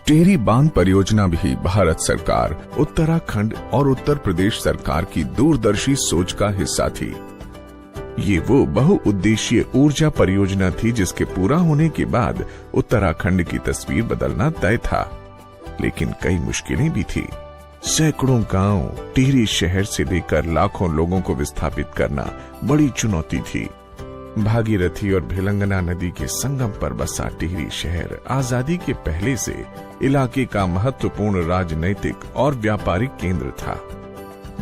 टिहरी बांध परियोजना भी भारत सरकार, उत्तराखंड और उत्तर प्रदेश सरकार की दूरदर्शी सोच का हिस्सा थी। ये वो बहुउद्देशीय ऊर्जा परियोजना थी जिसके पूरा होने के बाद उत्तराखंड की तस्वीर बदलना तय था। लेकिन कई मुश्किलें भी थी। सैकड़ों गांव टिहरी शहर से लेकर लाखों लोगों को विस्थापित करना बड़ी चुनौती थी। भागीरथी और भिलंगना नदी के संगम पर बसा टिहरी शहर आजादी के पहले से इलाके का महत्वपूर्ण राजनैतिक और व्यापारिक केंद्र था।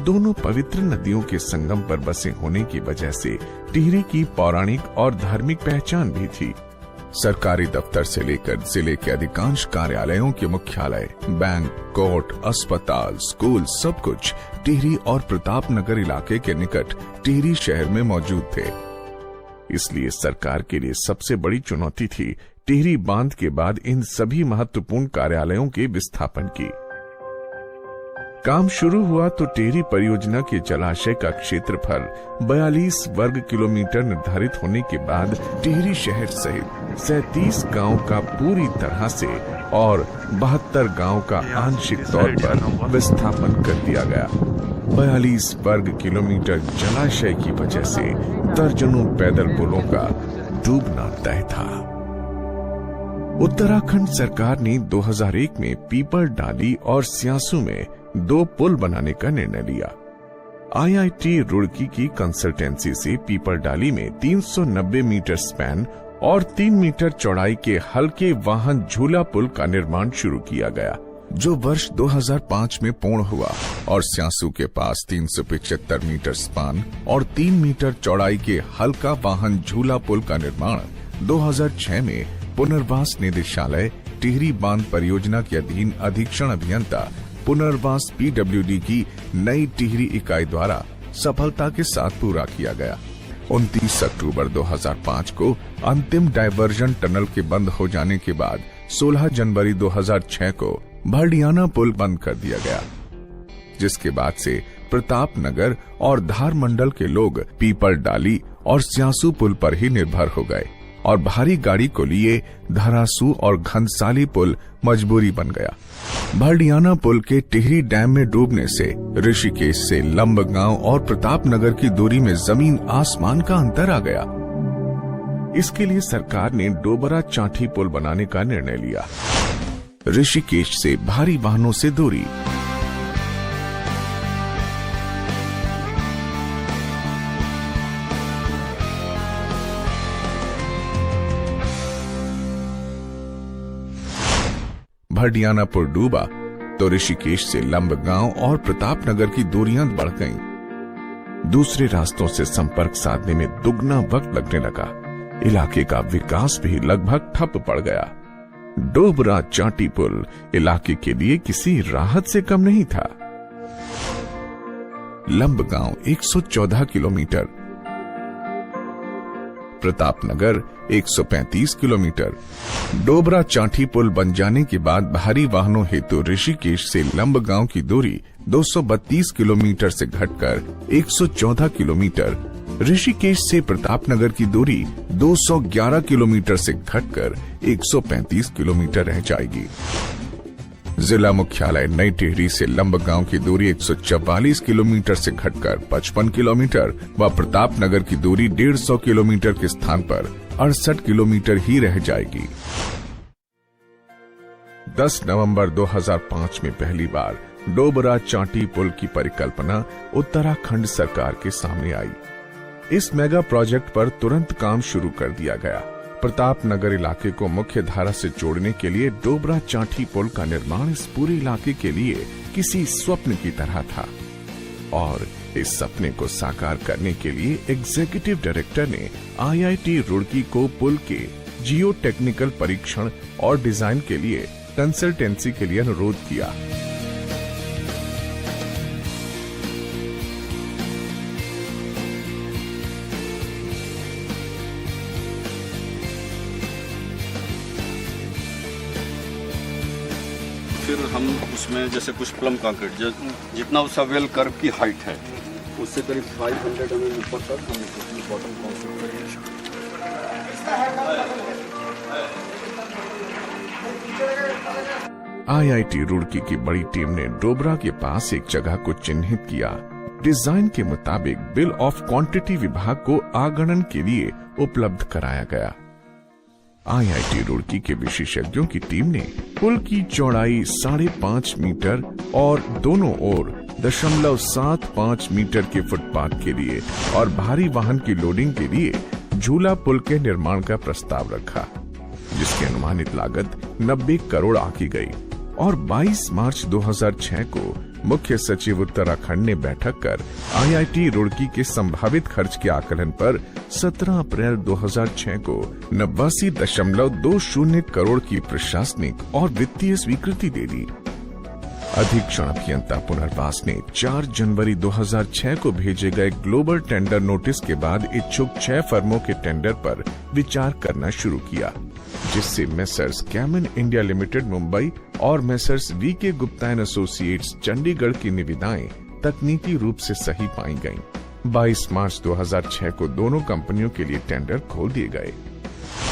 दोनों पवित्र नदियों के संगम पर बसे होने की वजह से टिहरी की पौराणिक और धार्मिक पहचान भी थी। सरकारी दफ्तर से लेकर जिले के अधिकांश कार्यालयों के मुख्यालय, बैंक, कोर्ट, अस्पताल, स्कूल सब कुछ टिहरी और प्रतापनगर इलाके के निकट टिहरी शहर में मौजूद थे। इसलिए सरकार के लिए सबसे बड़ी चुनौती थी टिहरी बांध के बाद इन सभी महत्वपूर्ण कार्यालयों के विस्थापन की। काम शुरू हुआ तो टिहरी परियोजना के जलाशय का क्षेत्रफल 42 वर्ग किलोमीटर निर्धारित होने के बाद टिहरी शहर सहित 37 गांव का पूरी तरह से और 72 गांव का आंशिक तौर पर विस्थापन कर दिया गया। 42 वर्ग किलोमीटर जलाशय की वजह से दर्जनों पैदल पुलों का डूबना तय था। उत्तराखंड सरकार ने 2001 में पीपल डाली और स्यासू में 2 पुल बनाने का निर्णय लिया। IIT रुड़की की कंसल्टेंसी से पीपल डाली में 390 मीटर स्पैन और 3 मीटर चौड़ाई के हल्के वाहन झूला पुल का निर्माण शुरू किया गया, जो वर्ष 2005 में पूर्ण हुआ। और स्यासू के पास 375 मीटर स्पान और 3 मीटर चौड़ाई के हल्का वाहन झूला पुल का निर्माण 2006 में पुनर्वास निदेशालय टिहरी बांध परियोजना के अधीन अधीक्षण अभियंता पुनर्वास PWD की नई टिहरी इकाई द्वारा सफलता के साथ पूरा किया गया। 29 अक्टूबर 2005 को अंतिम डायवर्जन टनल के बंद हो जाने के बाद 16 जनवरी 2006 को भरडियाना पुल बंद कर दिया गया, जिसके बाद से प्रतापनगर और धार मंडल के लोग पीपल डाली और स्यासू पुल पर ही निर्भर हो गए और भारी गाड़ी को लिए धरासू और घनसाली पुल मजबूरी बन गया। भरडियाना पुल के टिहरी डैम में डूबने से ऋषिकेश से लंबगांव और प्रतापनगर की दूरी में जमीन आसमान का अंतर आ गया। इसके लिए सरकार ने डोबरा चांठी पुल बनाने का निर्णय लिया। ऋषिकेश से भारी वाहनों से दूरी, भरडियाना पुल डूबा तो ऋषिकेश से लंबगांव और प्रतापनगर की दूरियां बढ़ गईं। दूसरे रास्तों से संपर्क साधने में दुगना वक्त लगने लगा। इलाके का विकास भी लगभग ठप पड़ गया। डोबरा चांठी पुल इलाके के लिए किसी राहत से कम नहीं था। Lambgaon 114 kilometre, Pratapnagar 135 kilometre. डोबरा चांठी पुल बन जाने के बाद भारी वाहनों हेतु ऋषिकेश से लंबगांव की दूरी 232 किलोमीटर से घटकर 114 किलोमीटर, ऋषिकेश से प्रतापनगर की दूरी 211 किलोमीटर से घटकर 135 किलोमीटर रह जाएगी। जिला मुख्यालय नई टिहरी से लंबगांव की दूरी 144 किलोमीटर से घटकर 55 किलोमीटर व प्रतापनगर की दूरी 150 किलोमीटर के स्थान पर 68 किलोमीटर ही रह जाएगी। 10 नवंबर 2005 में पहली बार डोबरा चांठी पुल की परिकल्पना उत्तराखंड सरकार के सामने आई। इस मेगा प्रोजेक्ट पर तुरंत काम शुरू कर दिया गया। प्रतापनगर इलाके को मुख्य धारा से जोड़ने के लिए डोबरा चांठी पुल का निर्माण इस पूरे इलाके के लिए किसी स्वप्न की तरह था और इस सपने को साकार करने के लिए एग्जीक्यूटिव डायरेक्टर ने IIT रुड़की को पुल के जियो टेक्निकल परीक्षण और डिजाइन के लिए कंसल्टेंसी के लिए अनुरोध किया। फिर हम उसमें जैसे कुछ प्लम कंक्रीट जितना उसका वेल कर्व की हाइट है उससे करीब 500 mm ऊपर तक हम बॉटम कंक्रीट करेंगे। आईआईटी रुड़की की बड़ी टीम ने डोबरा के पास एक जगह को चिन्हित किया। डिजाइन के मुताबिक बिल ऑफ क्वांटिटी विभाग को आगणन के लिए उपलब्ध कराया गया। आईआईटी रुड़की के विशेषज्ञों की टीम ने पुल की चौड़ाई 5.5 मीटर और दोनों ओर 0.75 मीटर के फुटपाथ के लिए और भारी वाहन की लोडिंग के लिए झूला पुल के निर्माण का प्रस्ताव रखा, जिसकी अनुमानित लागत 90 करोड़ आंकी गई। और 22 मार्च 2006 को मुख्य सचिव उत्तराखंड ने बैठक कर आईआईटी रुड़की के संभावित खर्च के आकलन पर 17 अप्रैल 2006 को 89.20 करोड़ की प्रशासनिक और वित्तीय स्वीकृति दे दी। अधीक्षण अभियंता पुनर्वास ने 4 जनवरी 2006 को भेजे गए ग्लोबल टेंडर नोटिस के बाद इच्छुक 6 फर्मों के टेंडर पर विचार करना शुरू किया, जिससे messrs Caiman India limited Mumbai और messrs VK Gupta and associates Chandigarh की निविदाएं तकनीकी रूप से सही पाई गईं। 22 मार्च 2006 को दोनों कंपनियों के लिए टेंडर खोल दिए गए।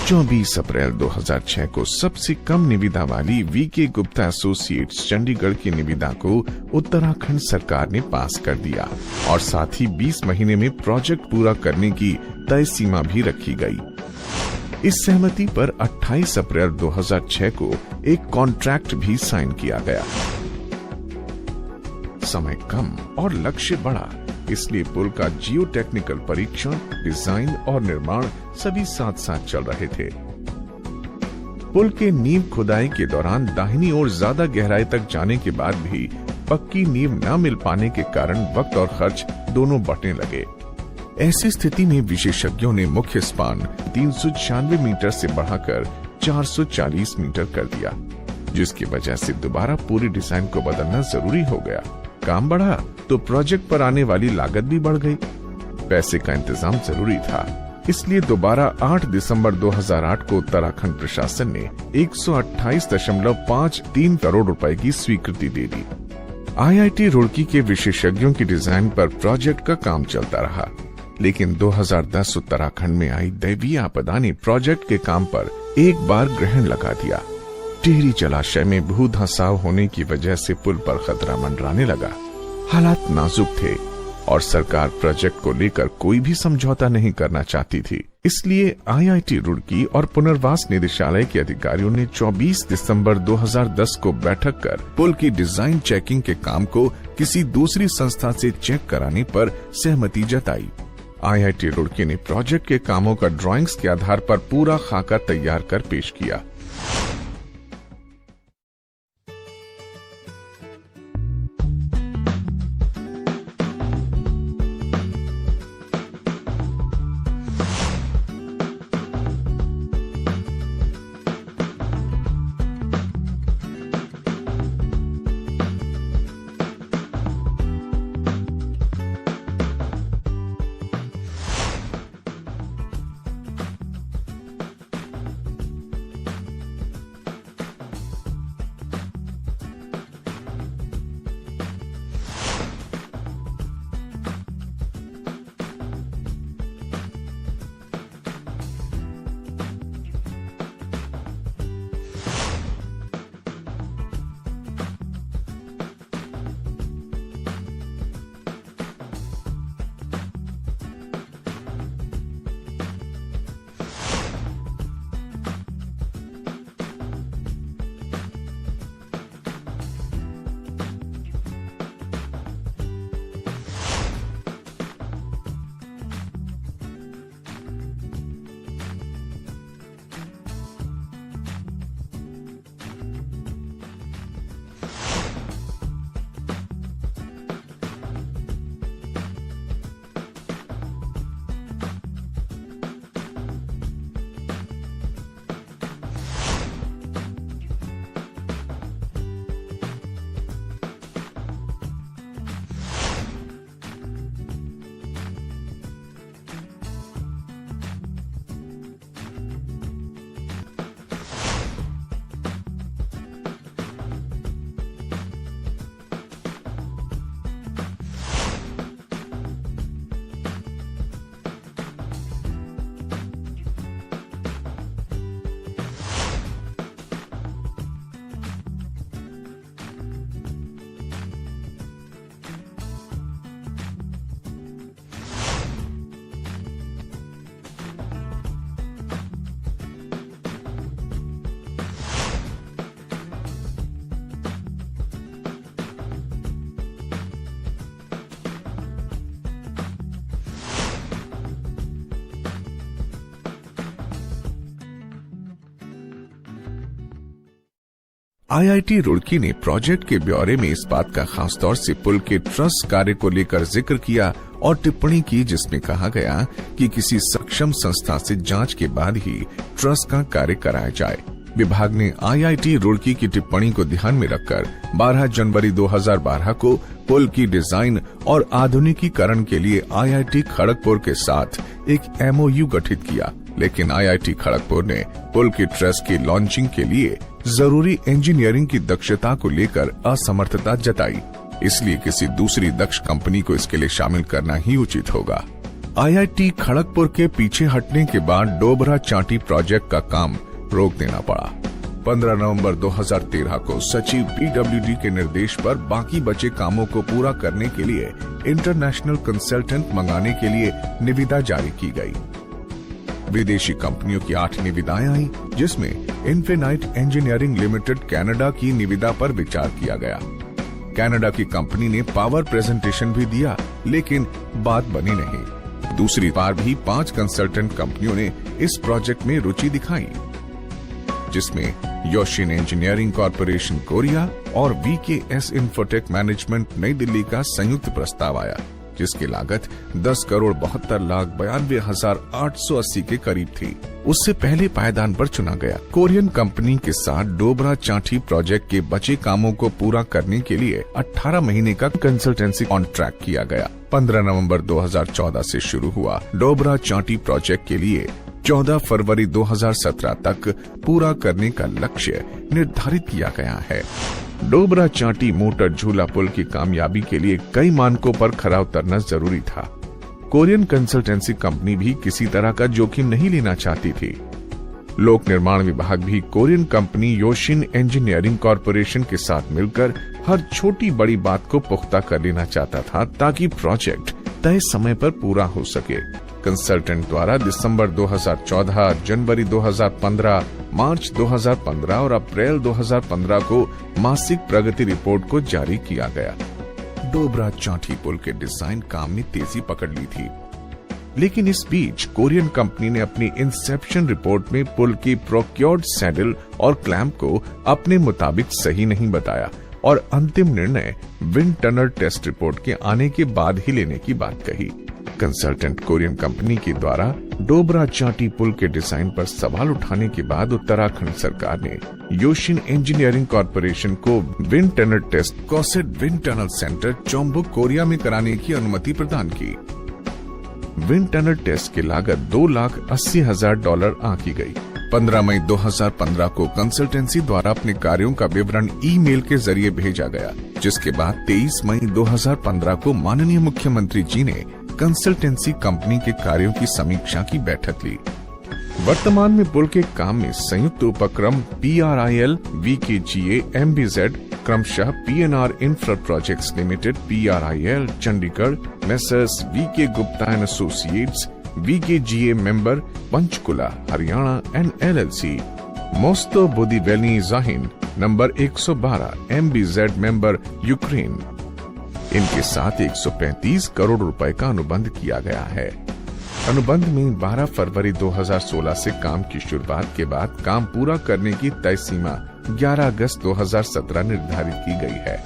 24 अप्रैल 2006 को सबसे कम निविदा वाली वीके गुप्ता एसोसिएट्स चंडीगढ़ की निविदा को उत्तराखंड सरकार ने पास कर दिया और साथ ही 20 महीने में प्रोजेक्ट पूरा करने की तय सीमा भी रखी गई। इस सहमति पर 28 अप्रैल 2006 को एक कॉन्ट्रैक्ट भी साइन किया गया। समय कम और लक्ष्य बड़ा, इसलिए पुल का जियो टेक्निकल परीक्षण, डिजाइन और निर्माण सभी साथ साथ चल रहे थे। पुल के नींव खुदाई के दौरान दाहिनी ओर ज्यादा गहराई तक जाने के बाद भी पक्की नींव न मिल पाने के कारण वक्त और खर्च दोनों बढ़ने लगे। ऐसी स्थिति में विशेषज्ञों ने मुख्य स्पान 396 मीटर से बढ़ाकर 440 मीटर कर दिया, जिसकी वजह से दोबारा पूरी डिजाइन को बदलना जरूरी हो गया। काम बढ़ा तो प्रोजेक्ट पर आने वाली लागत भी बढ़ गई। पैसे का इंतजाम जरूरी था, इसलिए दोबारा 8 दिसंबर 2008 को उत्तराखंड प्रशासन ने 128.53 करोड़ रुपए की स्वीकृति दे दी। आईआईटी रुड़की के विशेषज्ञों की डिजाइन पर प्रोजेक्ट का काम चलता रहा, लेकिन 2010 उत्तराखंड में आई दैवीय आपदा ने प्रोजेक्ट के काम पर एक बार ग्रहण लगा दिया। टिहरी जलाशय में भू धंसाव होने की वजह से पुल पर खतरा मंडराने लगा। हालात नाजुक थे और सरकार प्रोजेक्ट को लेकर कोई भी समझौता नहीं करना चाहती थी। इसलिए आईआईटी रुड़की और पुनर्वास निदेशालय के अधिकारियों ने 24 दिसंबर 2010 को बैठक कर पुल की डिजाइन चेकिंग के काम को किसी दूसरी संस्था से चेक कराने पर सहमति जताई। आईआईटी रुड़की ने प्रोजेक्ट के कामों का ड्राइंग्स के आधार पर पूरा खाका तैयार कर पेश किया। आईआईटी रुड़की ने प्रोजेक्ट के ब्यौरे में इस बात का खास तौर से पुल के ट्रस कार्य को लेकर जिक्र किया और टिप्पणी की, जिसमें कहा गया कि किसी सक्षम संस्था से जांच के बाद ही ट्रस का कार्य कराया जाए। विभाग ने आईआईटी रुड़की की टिप्पणी को ध्यान में रखकर 12 जनवरी 2012 को पुल की डिजाइन और आधुनिकीकरण के लिए आईआईटी खड़गपुर के साथ एक एमओयू गठित किया, लेकिन आईआईटी खड़गपुर ने पुल की ट्रस की लॉन्चिंग के लिए जरूरी इंजीनियरिंग की दक्षता को लेकर असमर्थता जताई, इसलिए किसी दूसरी दक्ष कंपनी को इसके लिए शामिल करना ही उचित होगा। आईआईटी खड़गपुर के पीछे हटने के बाद डोबरा चांटी प्रोजेक्ट का काम रोक देना पड़ा। 15 नवंबर 2013 को सचिव पीडब्ल्यूडी के निर्देश पर बाकी बचे कामों को पूरा करने के लिए इंटरनेशनल कंसल्टेंट मंगाने के लिए निविदा जारी की गई। विदेशी कंपनियों की 8 निविदाएं आई, जिसमें इन्फिनाइट इंजीनियरिंग लिमिटेड कनाडा की निविदा पर विचार किया गया। कनाडा की कंपनी ने पावर प्रेजेंटेशन भी दिया, लेकिन बात बनी नहीं। दूसरी बार भी 5 कंसल्टेंट कंपनियों ने इस प्रोजेक्ट में रुचि दिखाई, जिसमें योशिन इंजीनियरिंग कॉरपोरेशन कोरिया और वीकेएस इन्फोटेक मैनेजमेंट नई दिल्ली का संयुक्त प्रस्ताव आया, जिसकी लागत 10,42,92,880 के करीब थी। उससे पहले पायदान पर चुना गया कोरियन कंपनी के साथ डोबरा चांठी प्रोजेक्ट के बचे कामों को पूरा करने के लिए 18 महीने का कंसल्टेंसी कॉन्ट्रैक्ट किया गया। 15 नवंबर 2014 से शुरू हुआ डोबरा चांठी प्रोजेक्ट के लिए 14 फरवरी 2017 तक पूरा करने का लक्ष्य निर्धारित किया गया है। डोबरा चांटी मोटर झूला पुल की कामयाबी के लिए कई मानकों पर खरा उतरना जरूरी था। कोरियन कंसल्टेंसी कंपनी भी किसी तरह का जोखिम नहीं लेना चाहती थी। लोक निर्माण विभाग भी कोरियन कंपनी योशिन इंजीनियरिंग कॉरपोरेशन के साथ मिलकर हर छोटी बड़ी बात को पुख्ता कर लेना चाहता था, ताकि प्रोजेक्ट तय समय पर पूरा हो सके। कंसल्टेंट द्वारा दिसंबर 2014, जनवरी 2015, मार्च 2015 और अप्रैल 2015 को मासिक प्रगति रिपोर्ट को जारी किया गया। डोबरा चांठी पुल के डिजाइन काम ने तेजी पकड़ ली थी, लेकिन इस बीच कोरियन कंपनी ने अपनी इंसेप्शन रिपोर्ट में पुल की प्रोक्योर्ड सैडल और क्लैंप को अपने मुताबिक सही नहीं बताया और अंतिम निर्णय विंड टनल टेस्ट रिपोर्ट के आने के बाद ही लेने की बात कही। कंसल्टेंट कोरियन कंपनी के द्वारा डोबरा चांटी पुल के डिजाइन पर सवाल उठाने के बाद उत्तराखंड सरकार ने योशिन इंजीनियरिंग कॉरपोरेशन को विंड टनल टेस्ट कॉसेट wind tunnel centre Chonbuk Korea में कराने की अनुमति प्रदान की। विंड टनल टेस्ट की लागत $2,80,000 आंकी गई। 15 मई 2015 को कंसल्टेंसी द्वारा अपने कार्यों का विवरण ईमेल के जरिए भेजा गया, जिसके बाद 23 मई 2015 को माननीय मुख्यमंत्री जी ने कंसल्टेंसी कंपनी के कार्यों की समीक्षा की बैठक ली। वर्तमान में पुल के काम में संयुक्त उपक्रम PRIL, VKGA, MBZ क्रमशः PNR infra projects limited PRIL Chandigarh, messrs VK Gupta and associates VKGA member Panchkula Haryana and LLC, Mosto Budivelnyi जाहिन नंबर 112 MBZ मेंबर यूक्रेन, इनके साथ 135 करोड़ रुपए का अनुबंध किया गया है। अनुबंध में 12 फरवरी 2016 से काम की शुरुआत के बाद काम पूरा करने की तय सीमा 11 अगस्त 2017 निर्धारित की गई है।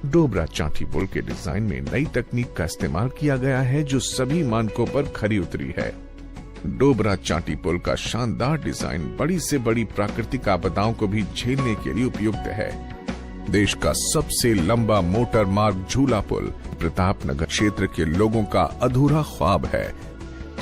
डोबरा चांठी पुल के डिजाइन में नई तकनीक का इस्तेमाल किया गया है जो सभी मानकों पर खरी उतरी है। डोबरा चांठी पुल का शानदार डिजाइन बड़ी से बड़ी प्राकृतिक आपदाओं को भी झेलने के लिए उपयुक्त है। देश का सबसे लंबा मोटर मार्ग झूला पुल प्रतापनगर क्षेत्र के लोगों का अधूरा ख्वाब है,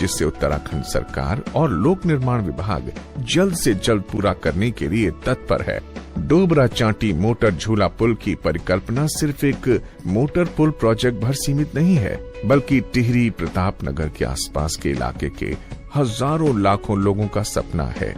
जिसे उत्तराखंड सरकार और लोक निर्माण विभाग जल्द से जल्द पूरा करने के लिए तत्पर है। डोबरा चांठी मोटर झूला पुल की परिकल्पना सिर्फ एक मोटर पुल प्रोजेक्ट भर सीमित नहीं है, बल्कि टिहरी प्रतापनगर के आसपास के इलाके के हजारों लाखों लोगों का सपना है,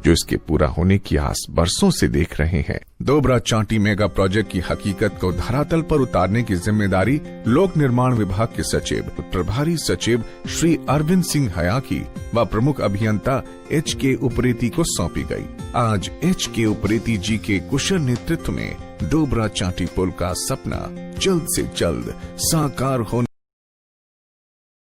जो इसके पूरा होने की आस बरसों से देख रहे हैं। डोबरा चांठी मेगा प्रोजेक्ट की हकीकत को धरातल पर उतारने की जिम्मेदारी लोक निर्माण विभाग के सचिव प्रभारी सचिव श्री अरविंद सिंह हयाकी व प्रमुख अभियंता HK उप्रेती को सौंपी गई। आज HK उप्रेती जी के कुशल नेतृत्व में डोबरा चांठी पुल का सपना जल्द से जल्द साकार होने